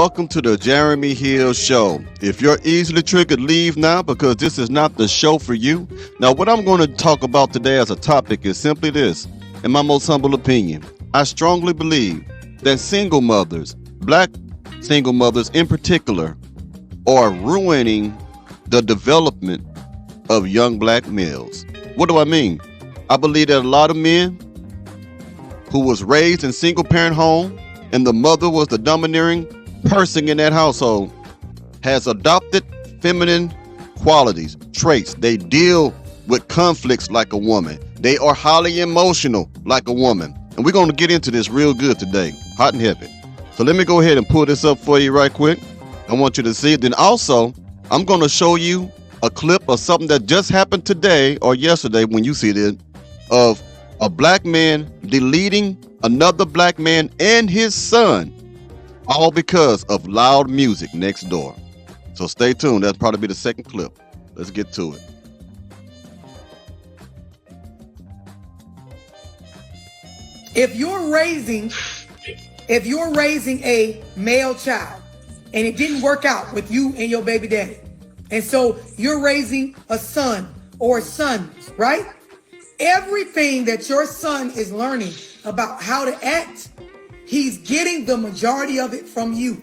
welcome to the Jeremy Hill Show. If you're easily triggered, leave now because this is not the show for you. Now, what I'm going to talk about today as a topic is simply this. In my most humble opinion, I strongly believe that single mothers, black single mothers in particular, are ruining the development of young black males. What do I mean? I believe that a lot of men who was raised in single parent home and the mother was the domineering person in that household has adopted feminine qualities, traits. They deal with conflicts like a woman. They are highly emotional like a woman. And we're going to get into this real good today, hot and heavy. So let me go ahead and pull this up for you right quick. I want you to see it. Then also, I'm going to show you a clip of something that just happened today or yesterday when you see it, of a black man deleting another black man and his son, all because of loud music next door. So stay tuned. That'll probably be the second clip. Let's get to it. If you're raising a male child and it didn't work out with you and your baby daddy, and so you're raising a son or sons, right? Everything that your son is learning about how to act, he's getting the majority of it from you.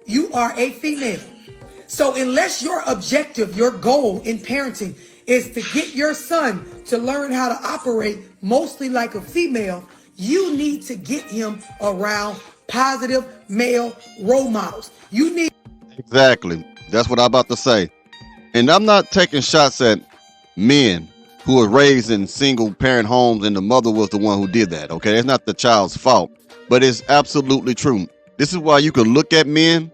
You are a female. So unless your objective, your goal in parenting is to get your son to learn how to operate mostly like a female, you need to get him around positive male role models. You need... Exactly. That's what I'm about to say. And I'm not taking shots at men who were raised in single parent homes and the mother was the one who did that. Okay, it's not the child's fault, but it's absolutely true. This is why you can look at men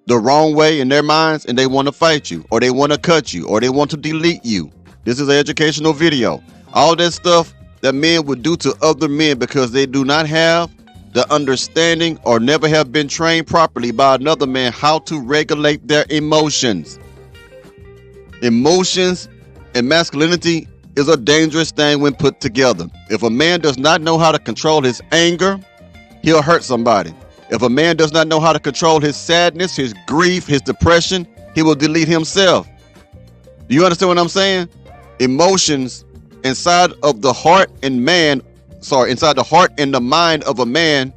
the wrong way in their minds and they want to fight you, or they want to cut you, or they want to delete you. This is an educational video. All that stuff that men would do to other men because they do not have the understanding or never have been trained properly by another man how to regulate their emotions. Emotions and masculinity is a dangerous thing when put together. If a man does not know how to control his anger, he'll hurt somebody. If a man does not know how to control his sadness, his grief, his depression, he will delete himself. Do you understand what I'm saying? Emotions inside of the heart and inside the heart and the mind of a man,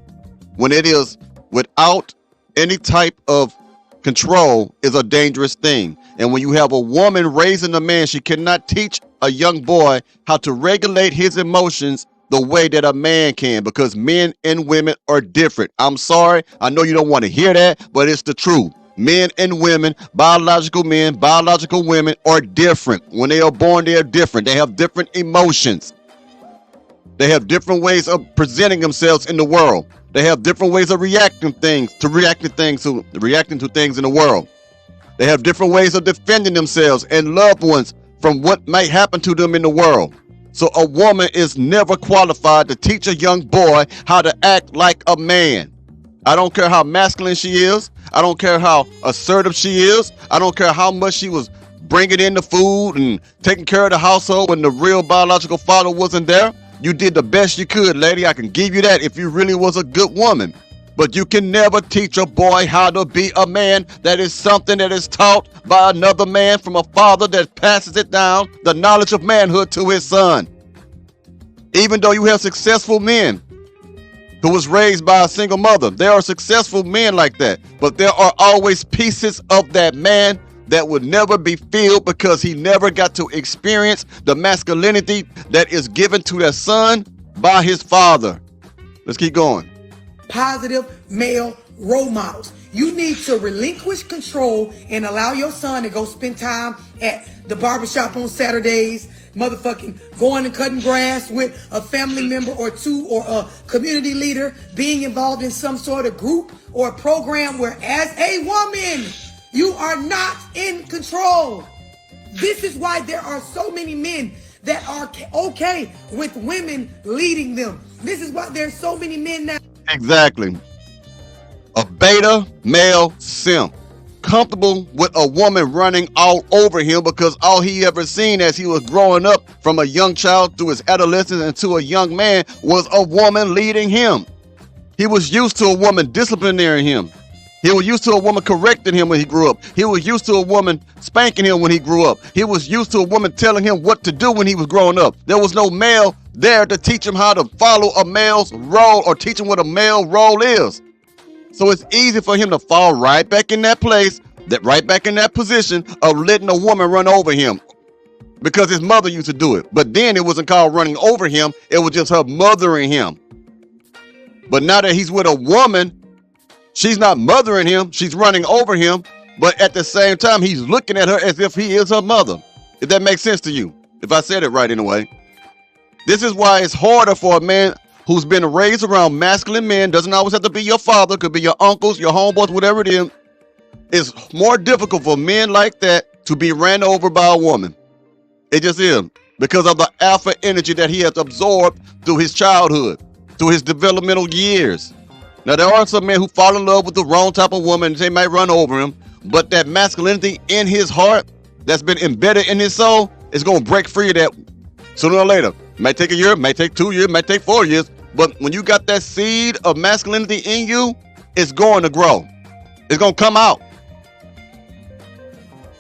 when it is without any type of control, is a dangerous thing. And when you have a woman raising a man, she cannot teach a young boy how to regulate his emotions the way that a man can, because men and women are different. I'm sorry. I know you don't want to hear that, but it's the truth. Men and women, biological men, biological women are different. When they are born, they are different. They have different emotions. They have different ways of presenting themselves in the world. They have different ways of reacting to things in the world. They have different ways of defending themselves and loved ones from what might happen to them in the world. So a woman is never qualified to teach a young boy how to act like a man. I don't care how masculine she is. I don't care how assertive she is. I don't care how much she was bringing in the food and taking care of the household when the real biological father wasn't there. You did the best you could, lady. I can give you that if you really was a good woman. But you can never teach a boy how to be a man. That is something that is taught by another man from a father that passes it down, the knowledge of manhood, to his son. Even though you have successful men who was raised by a single mother, there are successful men like that. But there are always pieces of that man that would never be filled because he never got to experience the masculinity that is given to their son by his father. Let's keep going. Positive male role models. You need to relinquish control and allow your son to go spend time at the barbershop on Saturdays, motherfucking going and cutting grass with a family member or two, or a community leader, being involved in some sort of group or a program where, as a woman, you are not in control. This is why there are so many men that are okay with women leading them. This is why there's so many men now. Exactly. A beta male simp, comfortable with a woman running all over him because all he ever seen as he was growing up from a young child through his adolescence into a young man was a woman leading him. He was used to a woman disciplining him, He was used to a woman correcting him when he grew up. He was used to a woman spanking him when he grew up. He was used to a woman telling him what to do when he was growing up. There was no male there to teach him how to follow a male's role or teach him what a male role is. So it's easy for him to fall right back in that place, right back in that position of letting a woman run over him because his mother used to do it. But then it wasn't called running over him. It was just her mothering him. But now that he's with a woman, she's not mothering him. She's running over him. But at the same time, he's looking at her as if he is her mother. If that makes sense to you. If I said it right in a way. This is why it's harder for a man who's been raised around masculine men. Doesn't always have to be your father. Could be your uncles, your homeboys, whatever it is. It's more difficult for men like that to be ran over by a woman. It just is. Because of the alpha energy that he has absorbed through his childhood. Through his developmental years. Now, there are some men who fall in love with the wrong type of woman. They might run over him. But that masculinity in his heart that's been embedded in his soul is going to break free of that sooner or later. It might take a year, it might take 2 years, it might take 4 years. But when you got that seed of masculinity in you, it's going to grow. It's going to come out.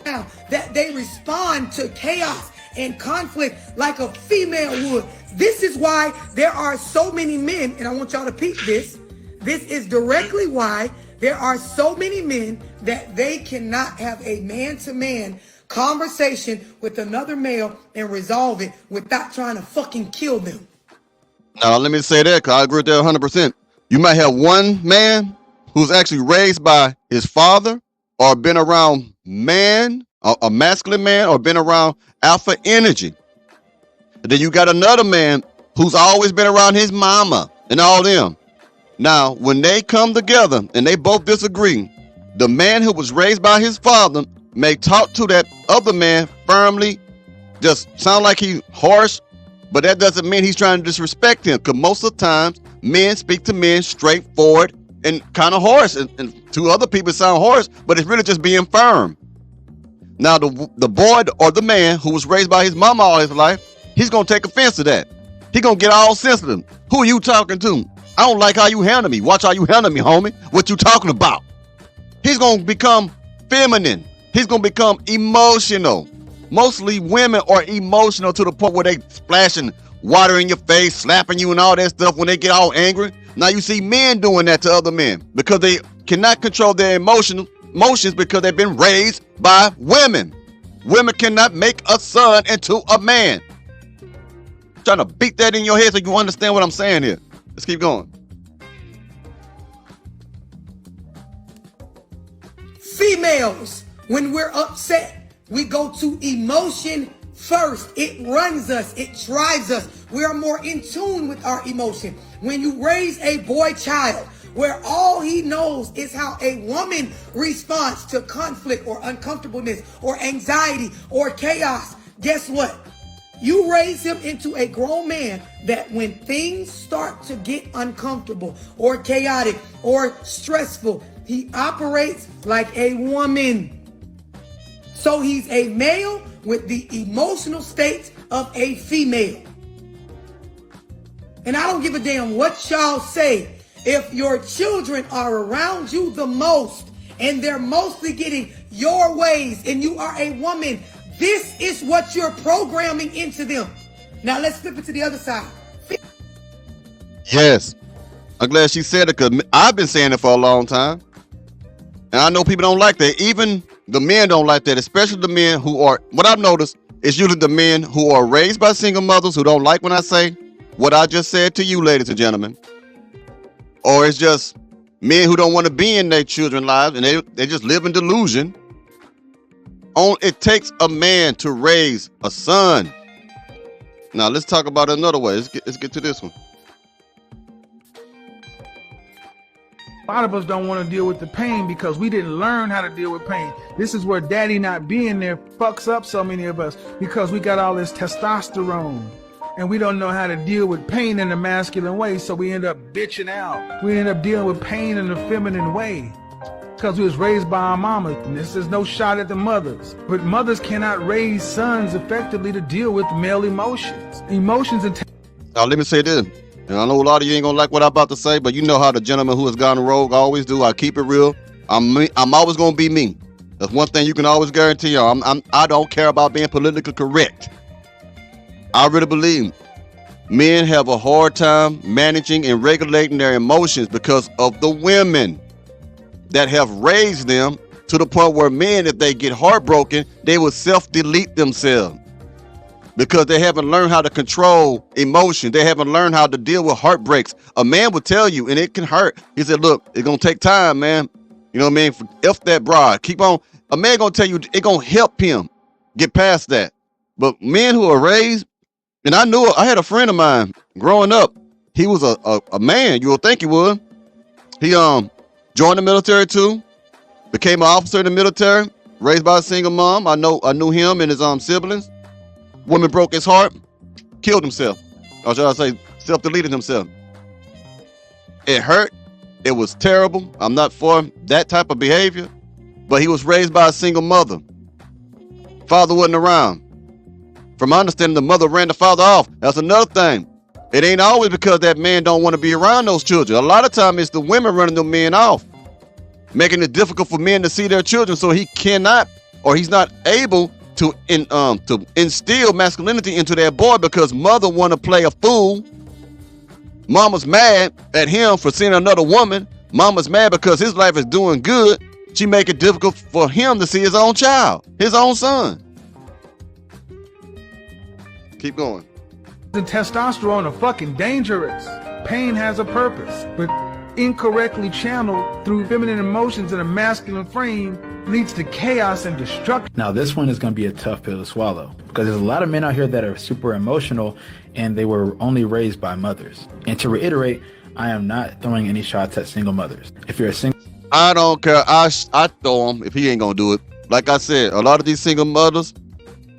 Now, that they respond to chaos and conflict like a female would. This is why there are so many men, and I want y'all to peep this. This is directly why there are so many men that they cannot have a man-to-man conversation with another male and resolve it without trying to fucking kill them. Now, let me say that because I agree with that 100%. You might have one man who's actually raised by his father or been around man, a masculine man, or been around alpha energy. And then you got another man who's always been around his mama and all them. Now, when they come together and they both disagree, the man who was raised by his father may talk to that other man firmly, just sound like he's harsh, but that doesn't mean he's trying to disrespect him, because most of the times men speak to men straightforward and kind of harsh, and to other people it sound harsh, but it's really just being firm. Now, the boy or the man who was raised by his mama all his life, he's going to take offense to that. He's going to get all sensitive. Who are you talking to? I don't like how you handle me. Watch how you handle me, homie. What you talking about? He's going to become feminine. He's going to become emotional. Mostly women are emotional to the point where they splashing water in your face, slapping you and all that stuff when they get all angry. Now you see men doing that to other men because they cannot control their emotions because they've been raised by women. Women cannot make a son into a man. I'm trying to beat that in your head so you understand what I'm saying here. Let's keep going. Females, when we're upset, we go to emotion first. It runs us. It drives us. We are more in tune with our emotion. When you raise a boy child where all he knows is how a woman responds to conflict or uncomfortableness or anxiety or chaos, guess what? You raise him into a grown man that when things start to get uncomfortable or chaotic or stressful, he operates like a woman. So he's a male with the emotional state of a female. And I don't give a damn what y'all say. If your children are around you the most and they're mostly getting your ways and you are a woman, this is what you're programming into them. Now let's flip it to the other side. Yes. I'm glad she said it because I've been saying it for a long time. And I know people don't like that. Even the men don't like that, especially the men who are, what I've noticed is usually the men who are raised by single mothers who don't like when I say what I just said to you, ladies and gentlemen. Or it's just men who don't want to be in their children's lives and they just live in delusion. It takes a man to raise a son. Now let's talk about it another way. Let's get to this one. A lot of us don't want to deal with the pain because we didn't learn how to deal with pain. This is where daddy not being there fucks up so many of us because we got all this testosterone and we don't know how to deal with pain in a masculine way. So we end up bitching out. We end up dealing with pain in a feminine way because we was raised by our mamas. And this is no shot at the mothers, but mothers cannot raise sons effectively to deal with male emotions. Now let me say this. And I know a lot of you ain't gonna like what I'm about to say, but you know how the gentleman who has gone rogue always do. I keep it real. I'm always gonna be me. That's one thing you can always guarantee. I don't care about being politically correct. I really believe men have a hard time managing and regulating their emotions because of the women that have raised them to the point where men, if they get heartbroken, they will self-delete themselves because they haven't learned how to control emotion. They haven't learned how to deal with heartbreaks. A man will tell you, and it can hurt. He said, look, it's going to take time, man. You know what I mean? F that broad. Keep on. A man going to tell you it's going to help him get past that. But men who are raised, and I had a friend of mine growing up. He was a man. You would think he would. He joined the military too. Became an officer in the military. Raised by a single mom. I knew him and his siblings. Woman broke his heart. Killed himself. Or should I say, self-deleted himself. It hurt. It was terrible. I'm not for that type of behavior. But he was raised by a single mother. Father wasn't around. From my understanding, the mother ran the father off. That's another thing. It ain't always because that man don't want to be around those children. A lot of time it's the women running the men off, making it difficult for men to see their children, so he cannot, or he's not able to instill masculinity into that boy because mother want to play a fool. Mama's mad at him for seeing another woman. Mama's mad because his life is doing good. She make it difficult for him to see his own child, his own son. Keep going. The testosterone are fucking dangerous. Pain has a purpose, but incorrectly channeled through feminine emotions in a masculine frame leads to chaos and destruction. Now this one is going to be a tough pill to swallow because there's a lot of men out here that are super emotional and they were only raised by mothers. And to reiterate, I am not throwing any shots at single mothers. If you're a single, I don't care. I throw him if he ain't gonna do it. Like I said, a lot of these single mothers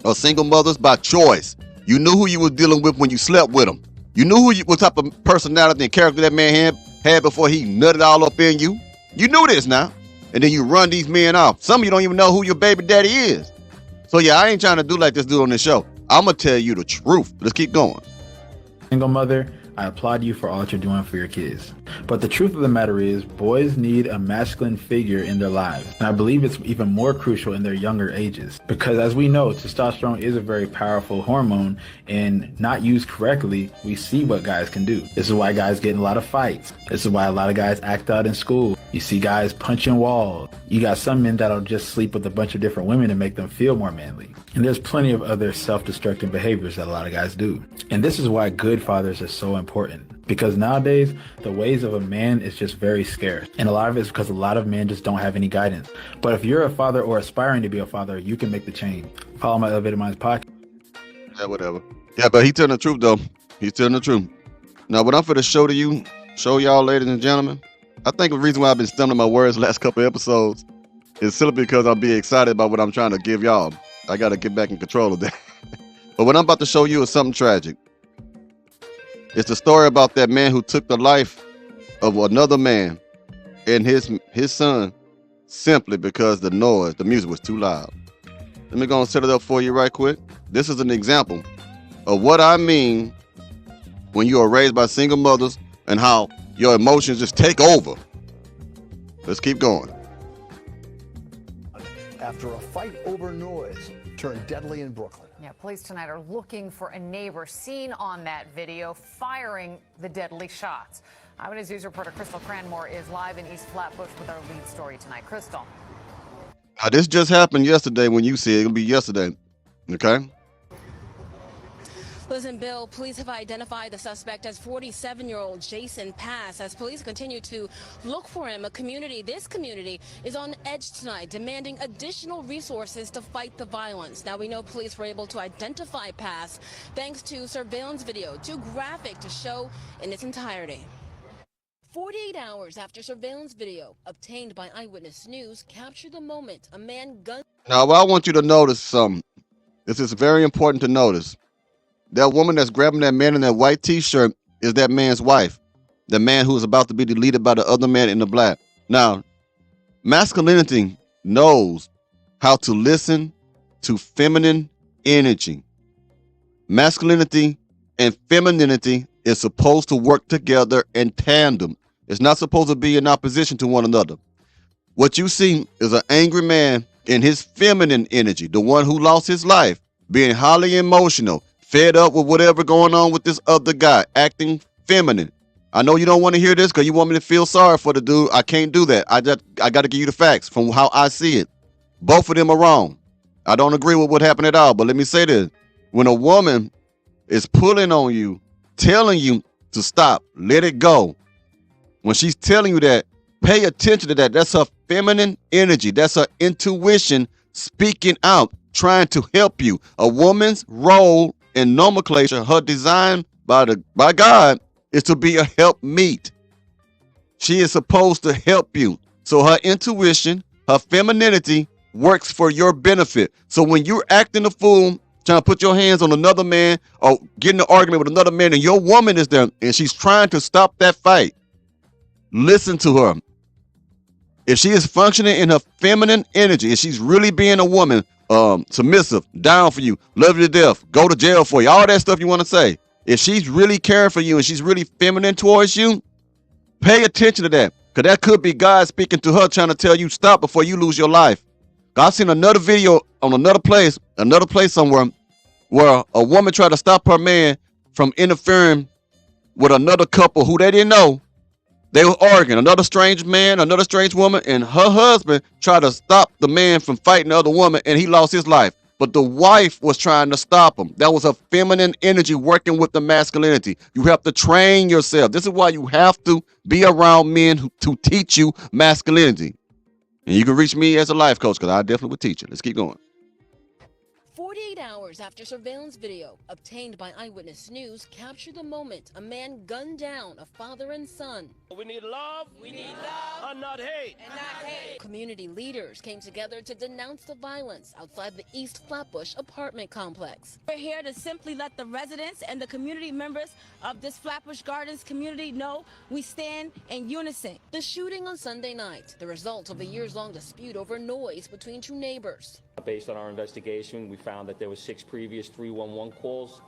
are single mothers by choice. You knew who you were dealing with when you slept with him. You knew what type of personality and character that man had before he nutted all up in you. You knew this now. And then you run these men off. Some of you don't even know who your baby daddy is. So yeah, I ain't trying to do like this dude on this show. I'm going to tell you the truth. Let's keep going. single mother, I applaud you for all that you're doing for your kids. But the truth of the matter is, boys need a masculine figure in their lives. And I believe it's even more crucial in their younger ages. Because as we know, testosterone is a very powerful hormone, and not used correctly, we see what guys can do. This is why guys get in a lot of fights. This is why a lot of guys act out in school. You see guys punching walls. You got some men that'll just sleep with a bunch of different women to make them feel more manly. And there's plenty of other self-destructing behaviors that a lot of guys do. And this is why good fathers are so important. Because nowadays, the ways of a man is just very scarce. And a lot of it is because a lot of men just don't have any guidance. But if you're a father or aspiring to be a father, you can make the change. Follow my Elevated Minds podcast. Yeah, whatever. Yeah, but he's telling the truth, though. He's telling the truth. Now, what I'm going to show y'all, ladies and gentlemen, I think the reason why I've been stumbling my words the last couple of episodes is simply because I'm being excited about what I'm trying to give y'all. I got to get back in control of that. But what I'm about to show you is something tragic. It's the story about that man who took the life of another man and his son simply because the music was too loud. Let me go and set it up for you right quick. This is an example of what I mean when you are raised by single mothers and how your emotions just take over. Let's keep going. After a fight over noise turned deadly in Brooklyn. Yeah, police tonight are looking for a neighbor seen on that video firing the deadly shots. Eyewitness News reporter Crystal Cranmore is live in East Flatbush with our lead story tonight. Crystal. Now, this just happened yesterday when you see it. It'll be yesterday. Okay? Listen, Bill, police have identified the suspect as 47-year-old Jason Pass. As police continue to look for him, this community is on edge tonight, demanding additional resources to fight the violence. Now, we know police were able to identify Pass thanks to surveillance video, too graphic to show in its entirety. 48 hours after surveillance video obtained by Eyewitness News captured the moment a man gunned. Now, I want you to notice something. This is very important to notice. That woman that's grabbing that man in that white t-shirt is that man's wife. The man who's about to be deleted by the other man in the black. Now, masculinity knows how to listen to feminine energy. Masculinity and femininity is supposed to work together in tandem. It's not supposed to be in opposition to one another. What you see is an angry man in his feminine energy, the one who lost his life, being highly emotional, fed up with whatever going on with this other guy, acting feminine. I know you don't want to hear this because you want me to feel sorry for the dude. I can't do that. I got to give you the facts from how I see it. Both of them are wrong. I don't agree with what happened at all, but let me say this. When a woman is pulling on you, telling you to stop, let it go, when she's telling you that, pay attention to that. That's her feminine energy. That's her intuition speaking out, trying to help you. A woman's role in nomenclature, her design by God, is to be a helpmeet. She is supposed to help you. So her intuition, her femininity works for your benefit. So when you're acting a fool, trying to put your hands on another man or getting an argument with another man and your woman is there and she's trying to stop that fight, listen to her. If she is functioning in her feminine energy, if she's really being a woman, submissive, down for you, love you to death, go to jail for you, all that stuff you want to say. If she's really caring for you and she's really feminine towards you, pay attention to that. Because that could be God speaking to her, trying to tell you stop before you lose your life. I've seen another video on another place somewhere, where a woman tried to stop her man from interfering with another couple who they didn't know. They were arguing, another strange man, another strange woman, and her husband tried to stop the man from fighting the other woman, and he lost his life. But the wife was trying to stop him. That was a feminine energy working with the masculinity. You have to train yourself. This is why you have to be around men to teach you masculinity. And you can reach me as a life coach because I definitely would teach you. Let's keep going. 48 hours after surveillance video obtained by Eyewitness News captured the moment a man gunned down a father and son. We need love, and not hate. Community leaders came together to denounce the violence outside the East Flatbush apartment complex. We're here to simply let the residents and the community members of this Flatbush Gardens community know we stand in unison. The shooting on Sunday night, the result of a years-long dispute over noise between two neighbors. Based on our investigation, we found that there were 6 previous 311 calls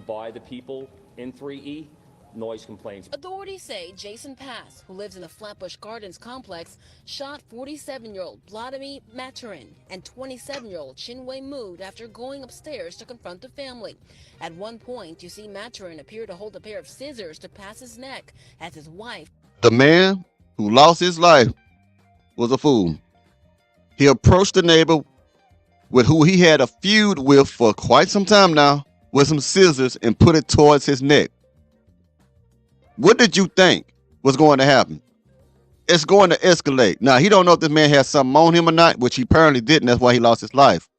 by the people in 3E, noise complaints. Authorities say Jason Pass, who lives in the Flatbush Gardens complex, shot 47-year-old Vladimir Maturin and 27-year-old Chinwei Mood after going upstairs to confront the family. At one point, you see Maturin appear to hold a pair of scissors to Pass's neck as his wife. The man who lost his life was a fool. He approached the neighbor with who he had a feud with for quite some time now with some scissors and put it towards his neck. What did you think was going to happen? It's going to escalate. Now, he don't know if this man has something on him or not, which he apparently didn't. That's why he lost his life.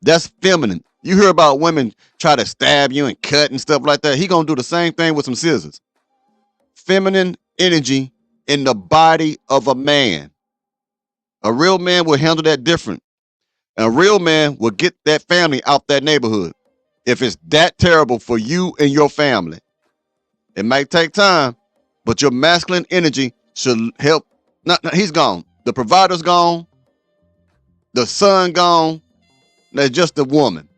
That's feminine. You hear about women try to stab you and cut and stuff like that. He gonna do the same thing with some scissors. Feminine energy in the body of a man. A real man will handle that different. A real man will get that family out that neighborhood if it's that terrible for you and your family. It might take time, but your masculine energy should help. No, he's gone. The provider's gone. The son gone. There's just a woman.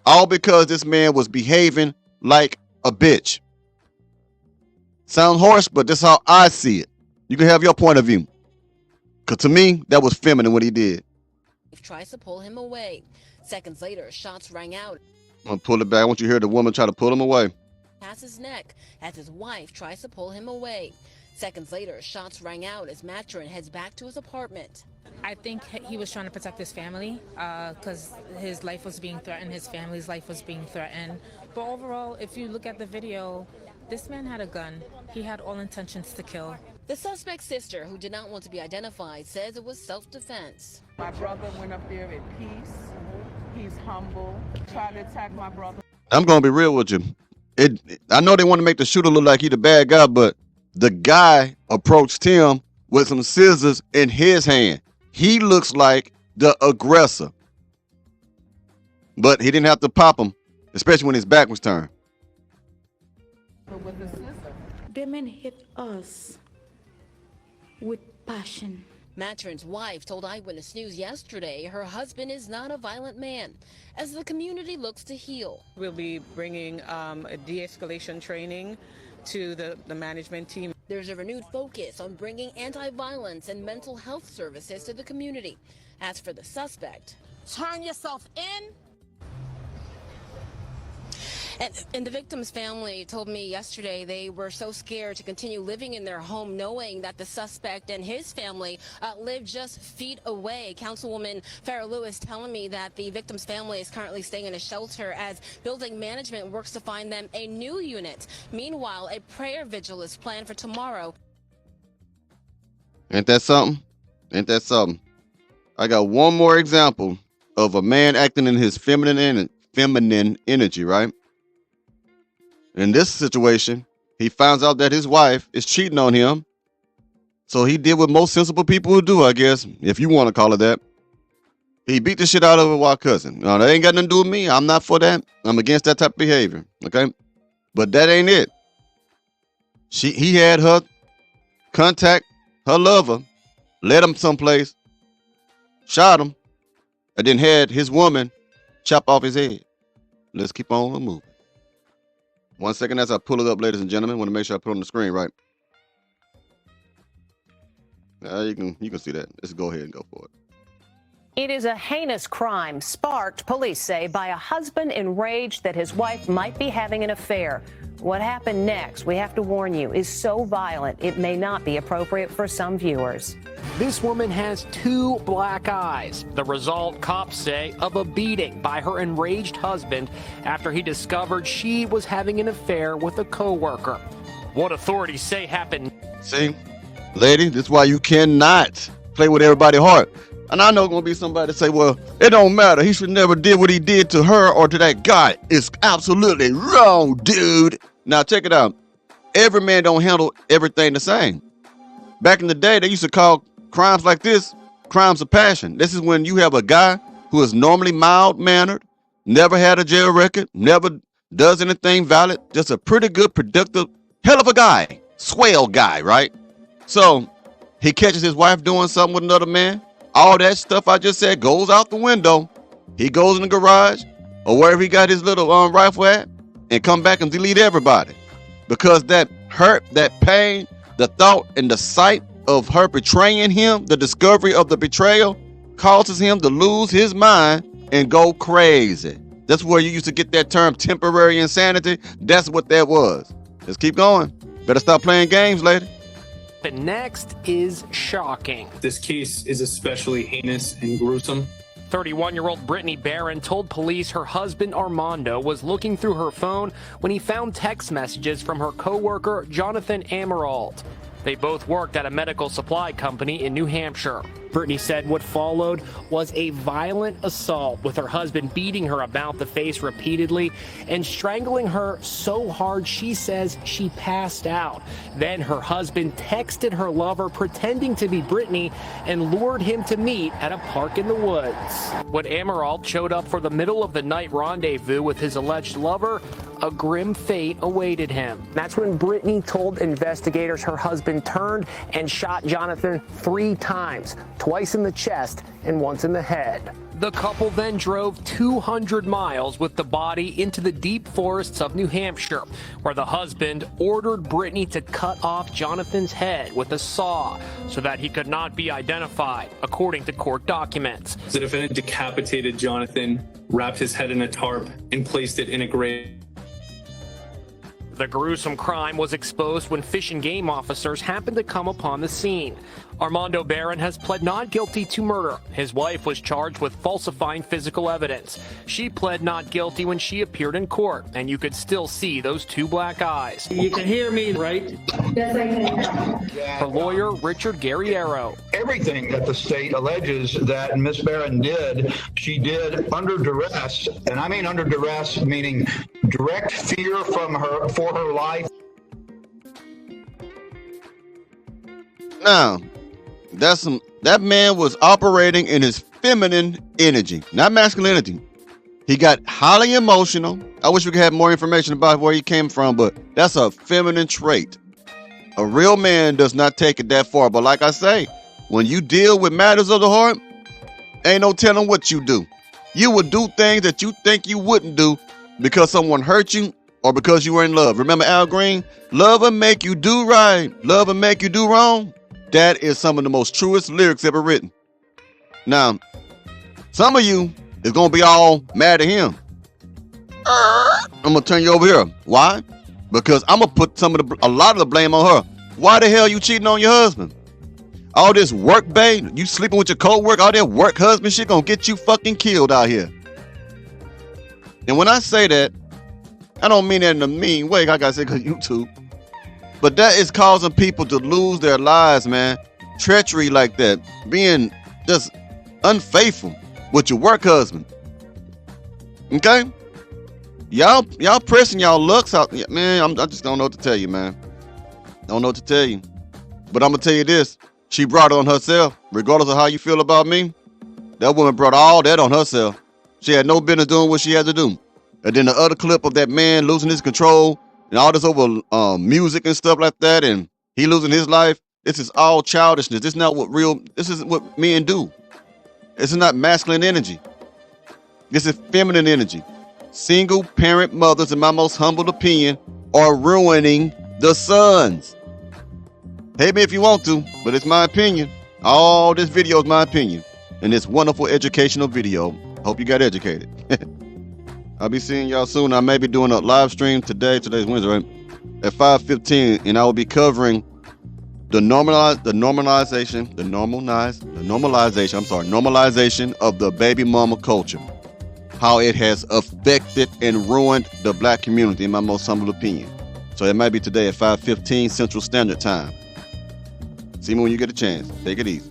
All because this man was behaving like a bitch. Sounds harsh, but that's how I see it. You can have your point of view. Because to me, that was feminine what he did. Tries to pull him away. Seconds later, shots rang out. I'm gonna pull it back. I want you to hear the woman try to pull him away. Past his neck as his wife tries to pull him away. Seconds later, shots rang out as Maturin heads back to his apartment. I think he was trying to protect his family because his life was being threatened, his family's life was being threatened. But overall, if you look at the video, this man had a gun. He had all intentions to kill. The suspect's sister, who did not want to be identified, says it was self-defense. My brother went up there in peace. He's humble. Tried to attack my brother. I'm gonna be real with you. I know they want to make the shooter look like he the bad guy, but the guy approached him with some scissors in his hand. He looks like the aggressor. But he didn't have to pop him, especially when his back was turned. But with the scissor. The men hit us with passion. Maturin's wife told Eyewitness News yesterday her husband is not a violent man, as the community looks to heal. We'll be bringing a de-escalation training to the management team. There's a renewed focus on bringing anti-violence and mental health services to the community. As for the suspect, Turn yourself in. and the victim's family told me yesterday they were so scared to continue living in their home knowing that the suspect and his family live just feet away. Councilwoman Farrah Lewis telling me that the victim's family is currently staying in a shelter as building management works to find them a new unit. Meanwhile, a prayer vigil is planned for tomorrow. Ain't that something? Ain't that something? I got one more example of a man acting in his feminine energy, right? In this situation, he finds out that his wife is cheating on him. So he did what most sensible people would do, I guess, if you want to call it that. He beat the shit out of her while cussing. Now, that ain't got nothing to do with me. I'm not for that. I'm against that type of behavior, okay? But that ain't it. He had her contact her lover, led him someplace, shot him, and then had his woman chop off his head. Let's keep on moving. 1 second as I pull it up, ladies and gentlemen. Want to make sure I put it on the screen right. You can see that. Let's go ahead and go for it. It is a heinous crime sparked, police say, by a husband enraged that his wife might be having an affair. What happened next, we have to warn you, is so violent it may not be appropriate for some viewers. This woman has 2 black eyes. The result, cops say, of a beating by her enraged husband after he discovered she was having an affair with a co-worker. What authorities say happened. See, lady, this is why you cannot play with everybody's heart. And I know going to be somebody say, well, it don't matter. He should never did what he did to her or to that guy. It's absolutely wrong, dude. Now, check it out. Every man don't handle everything the same. Back in the day, they used to call crimes like this crimes of passion. This is when you have a guy who is normally mild-mannered, never had a jail record, never does anything valid, just a pretty good, productive, hell of a guy, swell guy, right? So he catches his wife doing something with another man. All that stuff I just said goes out the window. He goes in the garage or wherever he got his little rifle at and come back and delete everybody. Because that hurt, that pain, the thought and the sight of her betraying him, the discovery of the betrayal causes him to lose his mind and go crazy. That's where you used to get that term temporary insanity. That's what that was. Let's keep going. Better stop playing games, lady. But next is shocking. This case is especially heinous and gruesome. 31-year-old Brittany Barron told police her husband Armando was looking through her phone when he found text messages from her co-worker Jonathan Emerald. They both worked at a medical supply company in New Hampshire. Brittany said what followed was a violent assault, with her husband beating her about the face repeatedly and strangling her so hard she says she passed out. Then her husband texted her lover pretending to be Brittany and lured him to meet at a park in the woods. When Emerald showed up for the middle of the night rendezvous with his alleged lover, a grim fate awaited him. That's when Brittany told investigators her husband turned and shot Jonathan 3 times, twice in the chest and once in the head. The couple then drove 200 miles with the body into the deep forests of New Hampshire, where the husband ordered Brittany to cut off Jonathan's head with a saw so that he could not be identified, according to court documents. The defendant decapitated Jonathan, wrapped his head in a tarp, and placed it in a grave. The gruesome crime was exposed when Fish and Game officers happened to come upon the scene. Armando Barron has pled not guilty to murder. His wife was charged with falsifying physical evidence. She pled not guilty when she appeared in court, and you could still see those 2 black eyes. You can hear me, right? Yes, I can. Her lawyer, Richard Guerriero. Everything that the state alleges that Miss Barron did, she did under duress, and I mean under duress, meaning direct fear from her for her life. Now, that man was operating in his feminine energy, not masculinity. He got highly emotional. I wish we could have more information about where he came from, but that's a feminine trait. A real man does not take it that far. But like I say, when you deal with matters of the heart, ain't no telling what you do. You would do things that you think you wouldn't do because someone hurt you or because you were in love. Remember Al Green? Love will make you do right. Love will make you do wrong. That is some of the most truest lyrics ever written. Now, some of you is going to be all mad at him. I'm going to turn you over here. Why? Because I'm going to put a lot of the blame on her. Why the hell you cheating on your husband? All this work, babe, you sleeping with your co-worker, all that work husband shit gonna get you fucking killed out here. And when I say that, I don't mean that in a mean way. I gotta say because YouTube. But that is causing people to lose their lives, man. Treachery like that. Being just unfaithful with your work husband. Okay? Y'all pressing y'all lucks out. Man, I just don't know what to tell you, man. Don't know what to tell you. But I'm gonna tell you this. She brought it on herself. Regardless of how you feel about me, that woman brought all that on herself. She had no business doing what she had to do. And then the other clip of that man losing his control and all this over music and stuff like that, and he losing his life. This is all childishness. This isn't what men do. This is not masculine energy. This is feminine energy. Single parent mothers, in my most humble opinion, are ruining the sons. Hate me if you want to, but it's my opinion. All this video is my opinion. And this wonderful educational video. Hope you got educated. I'll be seeing y'all soon. I may be doing a live stream today. Today's Wednesday, right? At 5:15, and I will be covering the normalization of the baby mama culture. How it has affected and ruined the black community, in my most humble opinion. So it might be today at 5:15 Central Standard Time. See me when you get a chance. Take it easy.